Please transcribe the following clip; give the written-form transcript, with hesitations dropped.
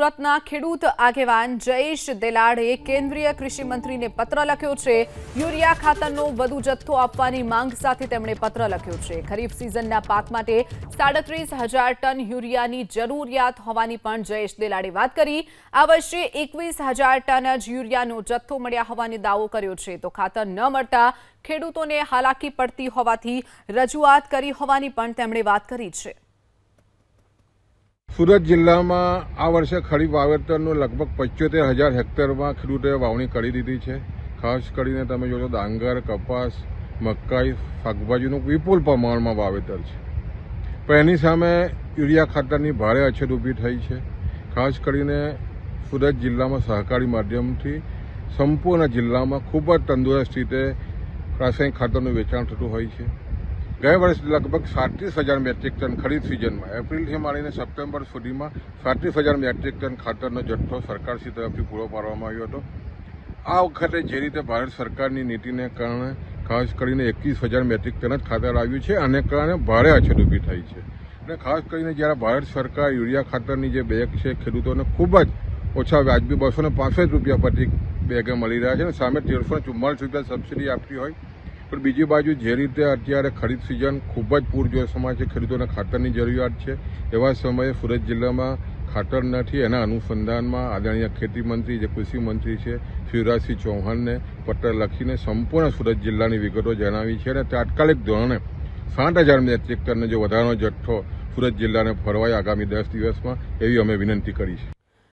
સુરતના ખેડૂત આગેવાન જયેશ દેલાડે કેન્દ્રીય કૃષિ મંત્રીને પત્ર લખ્યો છે। યુરિયા ખાતરનો વધુ જથ્થો આપવાની માંગ સાથે તેમણે પત્ર લખ્યો છે। ખરીફ સિઝનના પાક માટે 37,000 ટન યુરિયાની જરૂરિયાત હોવાની પણ જયેશ દેલાડે વાત કરી। આ વર્ષે 21,000 ટન જ યુરિયાનો જથ્થો મળ્યા હોવાનો દાવો કર્યો છે। તો ખાતર ન મળતા ખેડૂતોને હાલાકી પડતી હોવાથી રજૂઆત કરી હોવાની પણ તેમણે વાત કરી છે। સુરત જિલ્લામાં આ વર્ષે ખરીફ વાવેતરનું લગભગ 75,000 હેક્ટરમાં ખેડૂતોએ વાવણી કરી દીધી છે। ખાસ કરીને તમે જોશો ડાંગર, કપાસ, મકાઈ, શાકભાજીનું વિપુલ પ્રમાણમાં વાવેતર છે, પણ એની સામે યુરિયા ખાતરની ભારે અછત ઊભી થઈ છે। ખાસ કરીને સુરત જિલ્લામાં સહકારી માધ્યમથી સંપૂર્ણ જિલ્લામાં ખૂબ જ તંદુરસ્ત રીતે રાસાયણિક ખાતરનું વેચાણ થતું હોય છે। ગયા વર્ષે લગભગ 37,000 મેટ્રિક ટન ખરીફ સિઝનમાં એપ્રિલથી માંડીને સપ્ટેમ્બર સુધીમાં 37,000 મેટ્રિક ટન ખાતરનો જથ્થો સરકારશ્રી તરફથી પૂરો પાડવામાં આવ્યો હતો। આ વખતે જે રીતે ભારત સરકારની નીતિને કારણે ખાસ કરીને 21,000 મેટ્રિક ટન જ ખાતર આવ્યું છે, આને કારણે ભારે અછત ઊભી થઈ છે। અને ખાસ કરીને જ્યારે ભારત સરકાર યુરિયા ખાતરની જે બેગ છે ખેડૂતોને ખૂબ જ ઓછા વ્યાજબી 265 રૂપિયા પ્રતિ બેગે મળી રહ્યા છે અને સામે 1,344 રૂપિયા સબસિડી આપતી હોય, પણ બીજી બાજુ જે રીતે અત્યારે ખરીફ સિઝન ખૂબ જ પૂરજોશમાં છે, ખેડૂતોને ખાતરની જરૂરિયાત છે, એવા સમયે સુરત જિલ્લામાં ખાતર નથી। એના અનુસંધાનમાં આદરણીય ખેતી મંત્રી જે કૃષિ મંત્રી છે શિવરાજસિંહ ચૌહાણને પત્ર લખીને સંપૂર્ણ સુરત જિલ્લાની વિગતો જણાવી છે અને તાત્કાલિક ધોરણે 60,000 મેટ્રિક ટનનો જે વધારાનો જથ્થો સુરત જિલ્લાને ફરવાય આગામી 10 દિવસમાં એવી અમે વિનંતી કરી છે।